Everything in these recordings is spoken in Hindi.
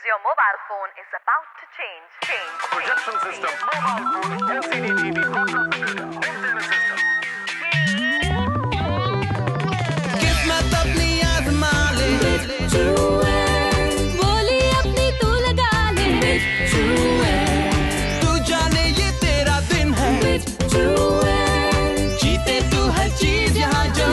use your mobile phone is about to change. Projection system, mobile phone, LCD TV, quadcopter printer, home theater system. किस्मत अपनी आजमा ले, बोली अपनी तू लगा ले, तू जाने ये तेरा दिन है, जीते तू हर चीज यहाँ जो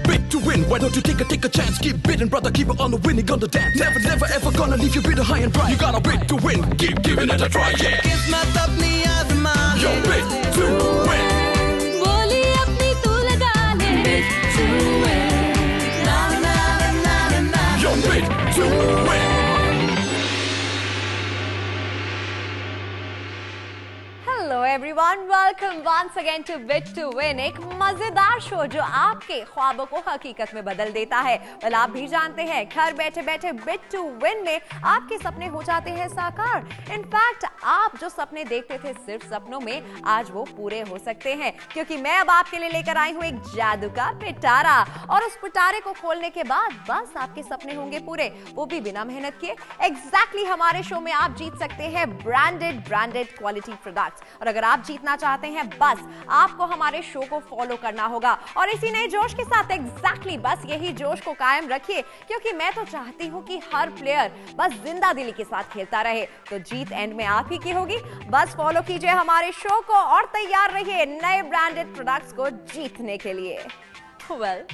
Bid to win, why don't you take a chance? Keep bidding, brother, keep it on the winning, on the dance. Never ever gonna leave you bidder high and bright. You gotta bid to win, keep giving it a try, yeah. किस्मत अपनी आजमा ले, Yo, bid to win. बोली अपनी तू लगा ले, ना ना ना ना ना, Yo, bid to win. Hello everyone, welcome once again to bid to win, एक मजेदार शो जो आपके ख्वाबों को हकीकत में बदल देता है। वेल, आप भी जानते हैं घर बैठे बैठे बिट टू विन में आपके सपने हो जाते हैं साकार। इनफैक्ट आप जो सपने देखते थे सिर्फ सपनों में, आज वो पूरे हो सकते हैं, क्योंकि मैं अब आपके लिए लेकर आई हूँ एक जादू का पिटारा। और उस पिटारे को खोलने के बाद बस आपके सपने होंगे पूरे, वो भी बिना मेहनत किए। एग्जैक्टली हमारे शो में आप जीत सकते हैं ब्रांडेड क्वालिटी प्रोडक्ट्स। और अगर आप जीतना चाहते हैं, बस आपको हमारे शो को फॉलो करना होगा और इसी नए जोश के साथ एग्जैक्टली बस यही जोश को कायम रखिए, क्योंकि मैं तो चाहती हूं कि हर प्लेयर बस जिंदा दिली के साथ खेलता रहे। तो जीत एंड में आप ही की होगी। बस फॉलो कीजिए हमारे शो को और तैयार रहिए नए ब्रांडेड प्रोडक्ट्स को जीतने के लिए।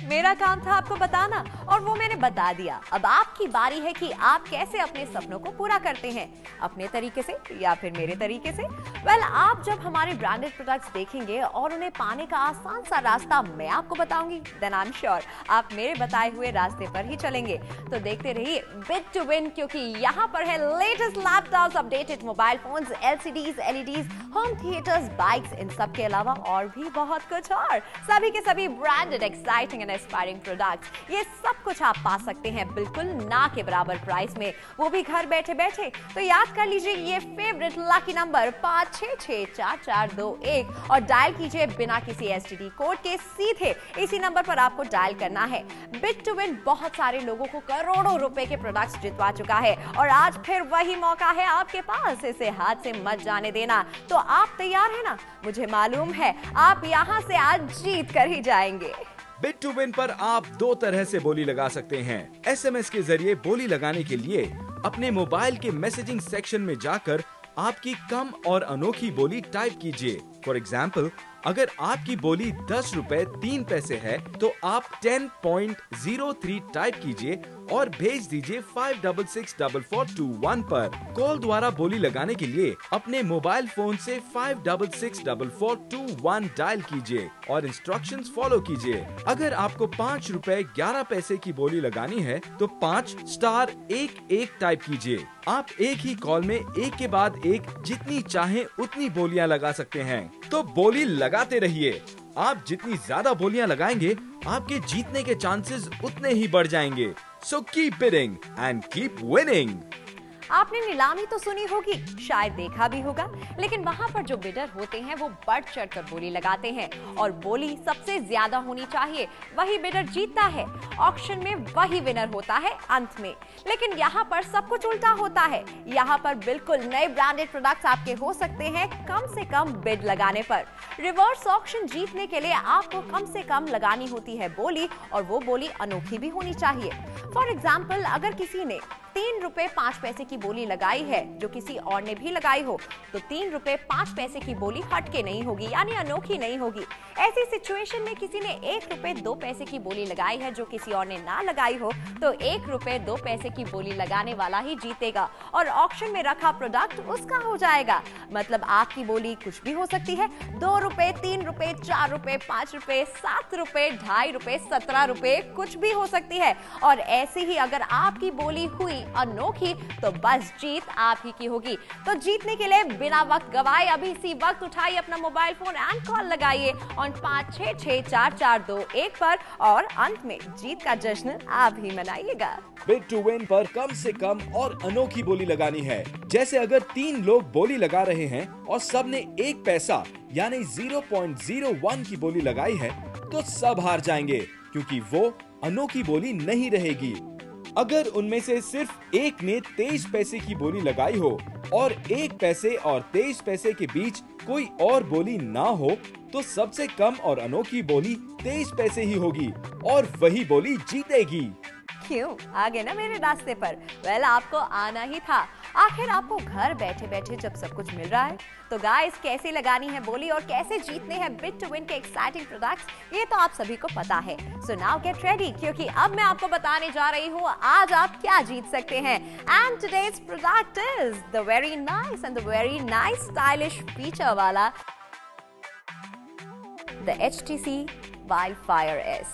मेरा काम था आपको बताना और वो मैंने बता दिया। अब आपकी बारी है कि आप कैसे अपने सपनों को पूरा करते हैं, अपने तरीके से या फिर मेरे तरीके से। आप जब हमारे ब्रांडेड प्रोडक्ट्स देखेंगे और उन्हें पाने का आसान सा रास्ता मैं आपको बताऊंगी, देन आई एम श्योर आप मेरे बताए हुए रास्ते पर ही चलेंगे। तो देखते रहिए बिट टू विन, क्योंकि यहाँ पर है latest laptops, updated mobile phones, LCDs, LEDs, home theatres, bikes, इन सब के अलावा और भी बहुत कुछ और सभी के सभी branded exciting and inspiring products. ये सब कुछ आप पा सकते हैं बिल्कुल ना के बराबर प्राइस में, वो भी घर बैठे बैठे। तो याद कर लीजिए ये फेवरेट लकी नंबर 5664421 और डायल कीजिए बिना किसी STD कोड के। सीधे इसी नंबर पर आपको डायल करना है। बिट टू विन बहुत सारे लोगों को करोड़ों रुपए के प्रोडक्ट्स जितवा चुका है और आज फिर वही मौका है आपके पास, इसे हाथ से मत जाने देना। तो आप तैयार है ना? मुझे मालूम है आप यहाँ से आज जीत कर ही जाएंगे। बिट टू विन पर आप दो तरह से बोली लगा सकते हैं। SMS के जरिए बोली लगाने के लिए अपने मोबाइल के मैसेजिंग सेक्शन में जाकर आपकी कम और अनोखी बोली टाइप कीजिए। फॉर एग्जाम्पल, अगर आपकी बोली 10 रुपए 3 पैसे है तो आप 10.03 टाइप कीजिए और भेज दीजिए 566421 पर। कॉल द्वारा बोली लगाने के लिए अपने मोबाइल फोन से 566421 डायल कीजिए और इंस्ट्रक्शंस फॉलो कीजिए। अगर आपको 5 रुपए 11 पैसे की बोली लगानी है तो 5*11 टाइप कीजिए। आप एक ही कॉल में एक के बाद एक जितनी चाहें उतनी बोलियां लगा सकते हैं। तो बोली लगाते रहिए। आप जितनी ज्यादा बोलियां लगाएंगे, आपके जीतने के चांसेस उतने ही बढ़ जाएंगे। So keep bidding and keep winning. आपने नीलामी तो सुनी होगी, शायद देखा भी होगा, लेकिन वहाँ पर जो बिडर होते हैं वो बढ़ चढ़कर बोली लगाते हैं और बोली सबसे ज्यादा होनी चाहिए, वही बिडर जीतता है। ऑक्शन में वही विनर होता है अंत में। लेकिन यहाँ पर सब कुछ उल्टा होता है। यहाँ पर बिल्कुल नए ब्रांडेड प्रोडक्ट्स आपके हो सकते हैं कम से कम बिड लगाने पर। रिवर्स ऑक्शन जीतने के लिए आपको कम से कम लगानी होती है बोली, और वो बोली अनोखी भी होनी चाहिए। फॉर एग्जाम्पल, अगर किसी ने 3 रुपए 5 पैसे की बोली लगाई है जो किसी और ने भी लगाई हो, तो 3 रुपए 5 पैसे की बोली हटके नहीं होगी, यानी अनोखी नहीं होगी। ऐसी सिचुएशन में किसी ने 1 रुपए 2 पैसे की बोली लगाई है जो किसी और ने ना लगाई हो, तो 1 रुपए 2 पैसे की बोली लगाने वाला ही जीतेगा और ऑक्शन में रखा प्रोडक्ट उसका हो जाएगा। मतलब आपकी बोली कुछ भी हो सकती है, 2 रुपए 3 रुपए 4 रुपए 5 रुपए 7 रुपए 2.5 रुपए 17 रुपए कुछ भी हो सकती है। और ऐसे ही अगर आपकी बोली हुई अनोखी तो बस जीत आप ही की होगी। तो जीतने के लिए बिना वक्त गवाए अभी इसी वक्त उठाइए अपना मोबाइल फोन एंड कॉल लगाइए ऑन 5664421 पर और अंत में जीत का जश्न आप ही मनाइएगा। बिट टू विन पर कम से कम और अनोखी बोली लगानी है। जैसे अगर 3 लोग बोली लगा रहे हैं और सबने 1 पैसा यानी 0.01 की बोली लगाई है तो सब हार जाएंगे, क्योंकि वो अनोखी बोली नहीं रहेगी। अगर उनमें से सिर्फ एक ने 23 पैसे की बोली लगाई हो और 1 पैसे और 23 पैसे के बीच कोई और बोली ना हो, तो सबसे कम और अनोखी बोली 23 पैसे ही होगी और वही बोली जीतेगी। क्यों आ गए ना मेरे रास्ते पर? वेल, आपको आना ही था। आखिर आपको घर बैठे बैठे जब सब कुछ मिल रहा है, तो गाइस कैसे लगानी है बोली और कैसे जीतने हैं बिट टू विन के एक्साइटिंग प्रोडक्ट्स, ये तो आप सभी को पता है। सो नाउ गेट रेडी, क्योंकि अब मैं आपको बताने जा रही हूँ आज आप क्या जीत सकते हैं। And today's product is the very nice and the very nice stylish feature वाला the HTC Wildfire S.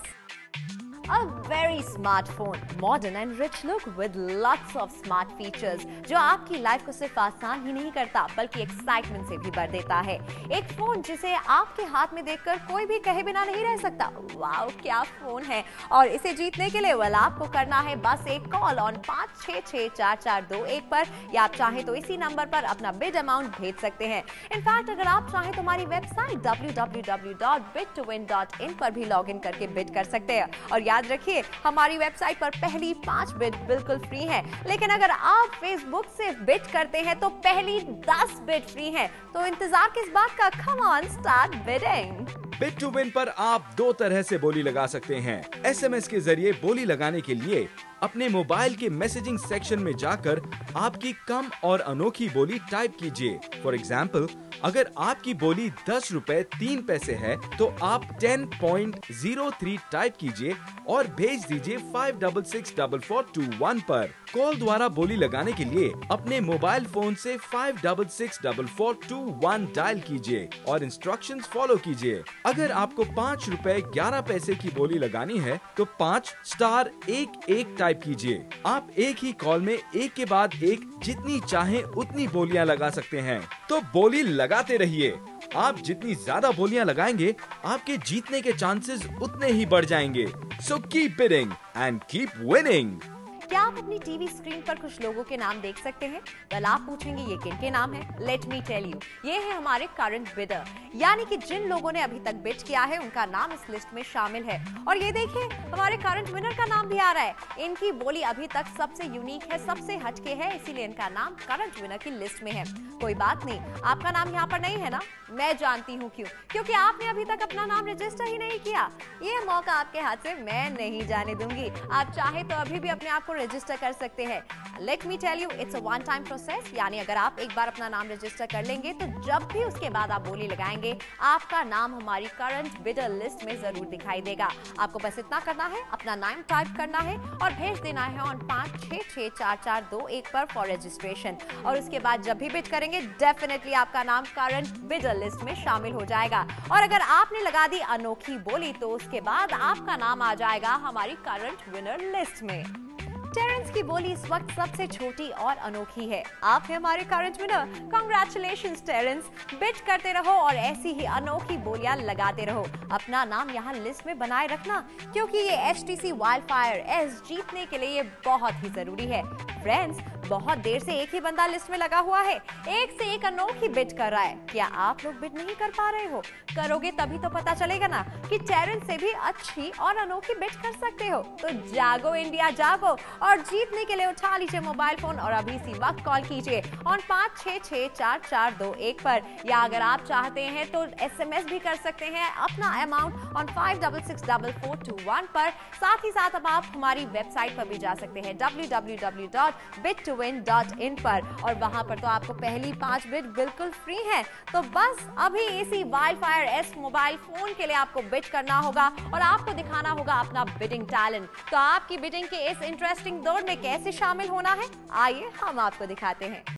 A very smart phone, modern and rich look with lots of smart features, जो आपकी लाइफ को सिर्फ आसान ही नहीं करता बल्कि एक्साइटमेंट से भी भर देता है। एक फोन जिसे आपके हाथ में देखकर कोई भी कहे बिना नहीं रह सकता, वाओ क्या फोन है। और इसे जीतने के लिए वेल आपको करना है बस एक कॉल ऑन 5664421 पर, या आप चाहें तो इसी नंबर पर अपना बिड अमाउंट भेज सकते हैं। इनफैक्ट अगर आप चाहें तो हमारी वेबसाइट www.bit2win.in पर भी लॉग इन करके बिड कर सकते हैं। और याद रखिए हमारी वेबसाइट पर पहली 5 बिड बिल्कुल फ्री हैं, लेकिन अगर आप फेसबुक से बिड करते हैं तो पहली 10 बिड फ्री हैं। तो इंतजार किस बात का, come on start bidding. Bid to win पर आप 2 तरह से बोली लगा सकते हैं। SMS के जरिए बोली लगाने के लिए अपने मोबाइल के मैसेजिंग सेक्शन में जाकर आपकी कम और अनोखी बोली टाइप कीजिए। फॉर एग्जाम्पल, अगर आपकी बोली 10 रुपए 3 पैसे है तो आप 10.03 टाइप कीजिए और भेज दीजिए 566421 पर। कॉल द्वारा बोली लगाने के लिए अपने मोबाइल फोन से 566421 डायल कीजिए और इंस्ट्रक्शंस फॉलो कीजिए। अगर आपको 5 रुपए 11 पैसे की बोली लगानी है तो 5*11 टाइप कीजिए। आप एक ही कॉल में एक के बाद एक जितनी चाहें उतनी बोलियां लगा सकते हैं। तो बोली लगाते रहिए। आप जितनी ज्यादा बोलियां लगाएंगे, आपके जीतने के चांसेस उतने ही बढ़ जाएंगे। So keep bidding and keep winning. क्या आप अपनी टीवी स्क्रीन पर कुछ लोगों के नाम देख सकते हैं? वेल आप पूछेंगे ये किन के नाम है? लेट मी टेल यू, ये है हमारे करंट बिडर, यानी कि जिन लोगों ने अभी तक बिड किया है उनका नाम इस लिस्ट में शामिल है। और ये देखिए हमारे करंट विनर का नाम भी आ रहा है। इनकी बोली अभी तक सबसे यूनिक है, सबसे हटके है, इसीलिए इनका नाम करंट विनर की लिस्ट में है। कोई बात नहीं, आपका नाम यहाँ पर नहीं है ना, मैं जानती हूँ क्यों, क्योंकि आपने अभी तक अपना नाम रजिस्टर ही नहीं किया। ये मौका आपके हाथ से मैं नहीं जाने दूंगी। आप चाहे तो अभी भी अपने आप को रजिस्टर कर सकते हैं। Let me tell you, it's a one time process, यानी अगर आप एक बार अपना नाम रजिस्टर कर लेंगे तो जब भी उसके बाद आप बोली लगाएंगे आपका नाम हमारी करंट बिडर लिस्ट में जरूर दिखाई देगा। आपको बस इतना करना है, अपना नाम टाइप करना है और भेज देना है ऑन 5664421 पर फॉर रजिस्ट्रेशन। और उसके बाद जब भी बिड करेंगे डेफिनेटली आपका नाम करंट बिडर लिस्ट में शामिल हो जाएगा। और अगर आपने लगा दी अनोखी बोली तो उसके बाद आपका नाम आ जाएगा हमारी करंट विनर लिस्ट में। टेरेंस की बोली इस वक्त सबसे छोटी और अनोखी है। आप हैं हमारे current winner. Congratulations Terence, bid करते रहो और ऐसी ही अनोखी बोलियां लगाते रहो। अपना नाम यहाँ लिस्ट में बनाए रखना, क्योंकि ये HTC Wildfire S जीतने के लिए ये बहुत ही जरूरी है। फ्रेंड्स, बहुत देर से एक ही बंदा लिस्ट में लगा हुआ है, एक से एक अनोखी बिड कर रहा है। क्या आप लोग बिड नहीं कर पा रहे हो? करोगे तभी तो पता चलेगा ना कि टेरेंस से भी अच्छी और अनोखी बिड कर सकते हो। तो जागो इंडिया जागो, और जीतने के लिए उठा लीजिए मोबाइल फोन और अभी इसी वक्त कॉल कीजिए ऑन 5664421 पर, या अगर आप चाहते हैं तो SMS भी कर सकते हैं अपना अमाउंट ऑन 566421 पर। साथ ही साथ अब आप हमारी वेबसाइट पर भी जा सकते हैं www.bit2win.in पर, और वहां पर तो आपको पहली 5 बिड बिल्कुल फ्री है। तो बस अभी इसी Wildfire S मोबाइल फोन के लिए आपको बिड करना होगा और आपको दिखाना होगा अपना बिडिंग टैलेंट। तो आपकी बिडिंग के इस इंटरेस्टिंग दौर में कैसे शामिल होना है, आइए हम आपको दिखाते हैं।